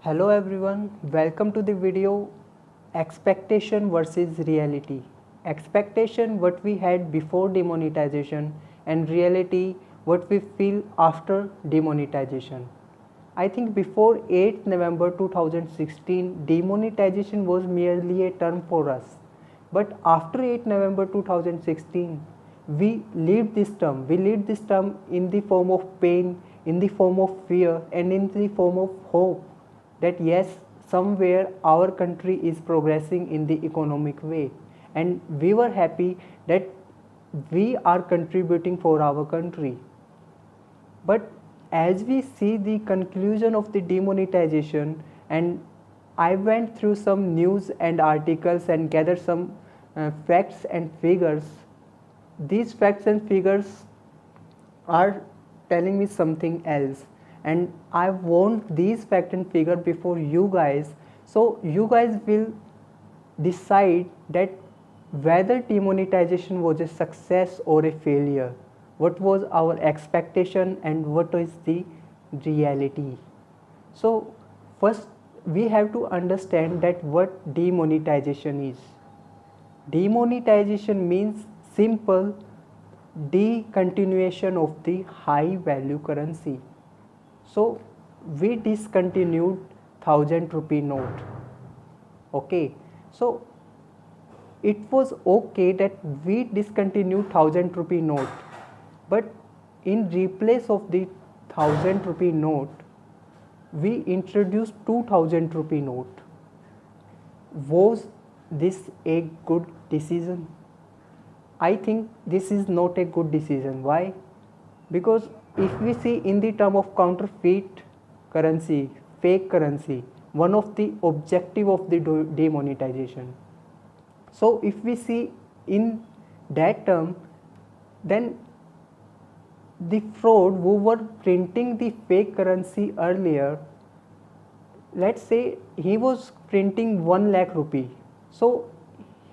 Hello everyone, welcome to the video expectation versus reality. Expectation what we had before demonetization and reality what we feel after demonetization. I think before 8th November 2016 demonetization was merely a term for us. But after 8th November 2016 we lived this term in the form of pain, in the form of fear and in the form of hope that yes, somewhere our country is progressing in the economic way, and we were happy that we are contributing for our country. But as we see the conclusion of the demonetization, and I went through some news and articles and gathered some facts and figures. These facts and figures are telling me something else, and I want these fact and figure before you guys, so you guys will decide that whether demonetization was a success or a failure, what was our expectation and what is the reality. So first we have to understand that what demonetization is. Demonetization means simple discontinuation of the high value currency. So we discontinued 1000 rupee note. Okay, so it was okay that we discontinued 1000 rupee note, but in replace of the 1000 rupee note we introduced 2000 rupee note. Was this a good decision? I think this is not a good decision. Why? Because if we see in the term of counterfeit currency, fake currency, one of the objective of the demonetization. So if we see in that term, then the fraud who were printing the fake currency earlier, let's say he was printing 1 lakh rupee, so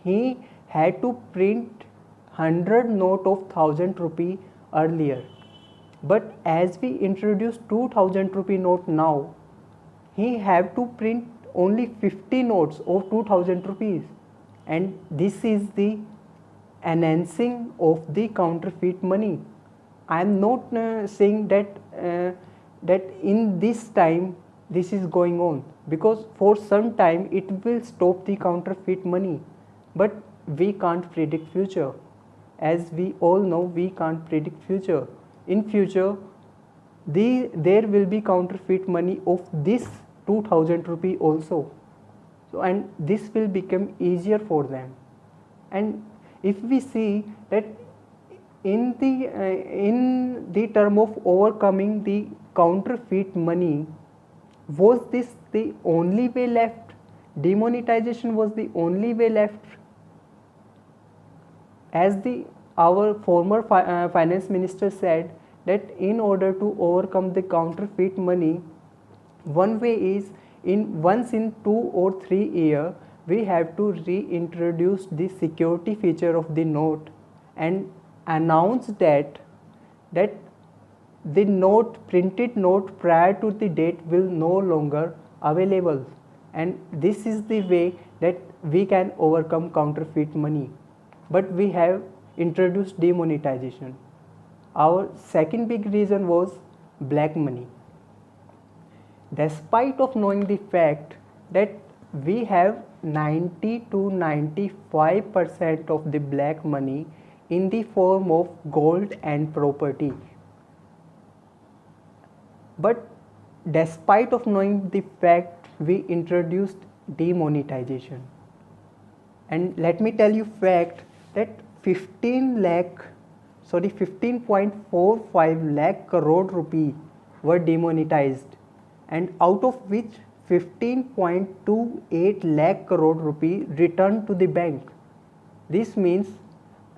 he had to print 100 note of 1000 rupee earlier. But as we introduce 2000 rupee note now, he have to print only 50 notes of 2000 rupees, and this is the enhancing of the counterfeit money. I am not saying that in this time this is going on, because for some time it will stop the counterfeit money, but we can't predict future. As we all know, we can't predict future. In future there will be counterfeit money of this 2000 rupee also. So and this will become easier for them. And if we see that in the term of overcoming the counterfeit money, was this the only way left? Demonetization was the only way left? As our former finance minister said, that in order to overcome the counterfeit money, one way is once in 2 or 3 years we have to reintroduce the security feature of the note and announce that the printed note prior to the date will no longer available, and this is the way that we can overcome counterfeit money. But we have introduced demonetization. Our second big reason was black money. Despite of knowing the fact that we have 90 to 95% of the black money in the form of gold and property, but despite of knowing the fact, we introduced demonetization. And let me tell you fact that 15.45 lakh crore rupee were demonetized, and out of which 15.28 lakh crore rupee returned to the bank. This means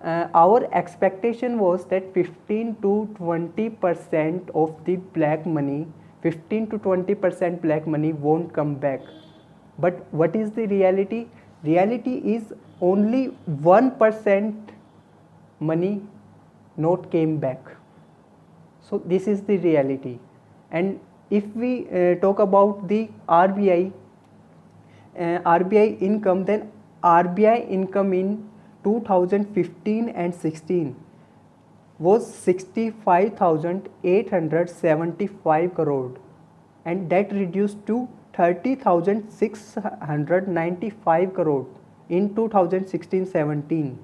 our expectation was that 15 to 20% of the black money, 15 to 20% black money won't come back. But what is the reality? Reality is only 1% money not came back. So this is the reality. And if we talk about the RBI income, then RBI income in 2015 and 16 was 65,875 crore, and that reduced to 30,695 crore in 2016-17.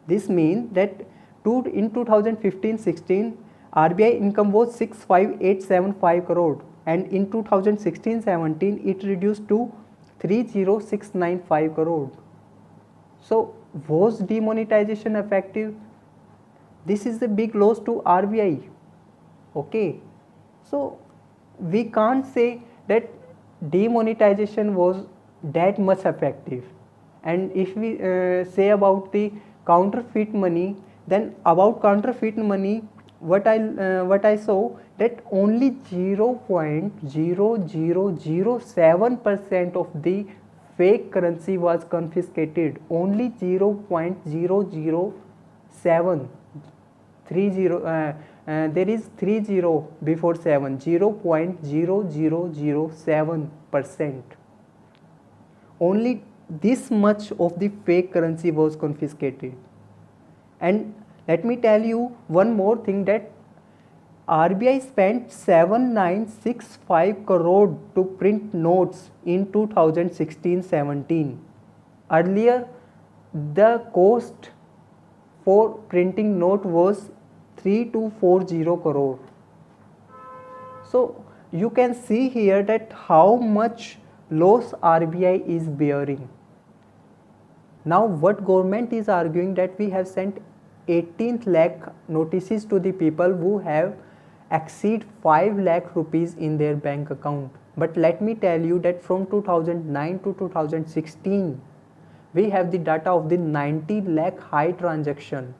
This means that in 2015-16 RBI income was 65,875 crore, and in 2016-17 it reduced to 30,695 crore. So was demonetization effective? This is a big loss to RBI. Okay, so we can't say that demonetization was that much effective. And if we say about the counterfeit money, then about counterfeit money, what I saw that only 0.0007% of the fake currency was confiscated. Only 0.007. There is 30 before 7. 0.0007%. Only this much of the fake currency was confiscated. And let me tell you one more thing, that RBI spent 7965 crore to print notes in 2016-17. Earlier, the cost for printing note was 3240 crore. So you can see here that how much loss RBI is bearing. Now what government is arguing, that we have sent 18th lakh notices to the people who have exceed 5 lakh rupees in their bank account. But let me tell you that from 2009 to 2016 we have the data of the 90 lakh high transaction.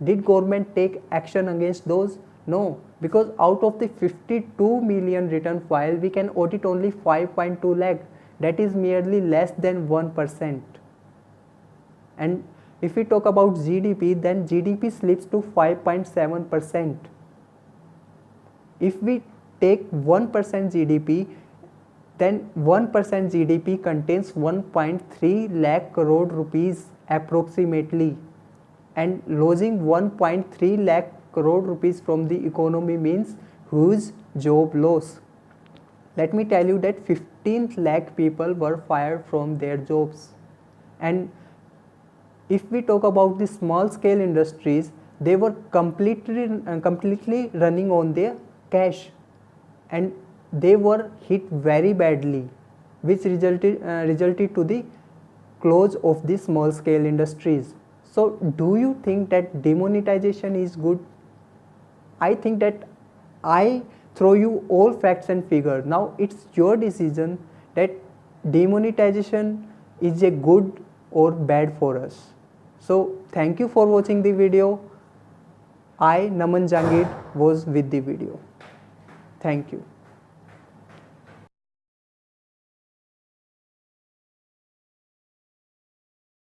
Did government take action against those? No, because out of the 52 million return file we can audit only 5.2 lakh. That is merely less than 1%. And if we talk about GDP, then GDP slips to 5.7%. If we take 1% GDP, then 1% GDP contains 1.3 lakh crore rupees approximately, and losing 1.3 lakh crore rupees from the economy means huge job loss. Let me tell you that 15 lakh people were fired from their jobs. And if we talk about the small scale industries, they were completely running on their cash, and they were hit very badly, which resulted to the close of the small scale industries. So do you think that demonetization is good? I think that I throw you all facts and figures. Now it's your decision that demonetization is a good or bad for us. So thank you for watching the video. I, Naman Jangid, was with the video. Thank you.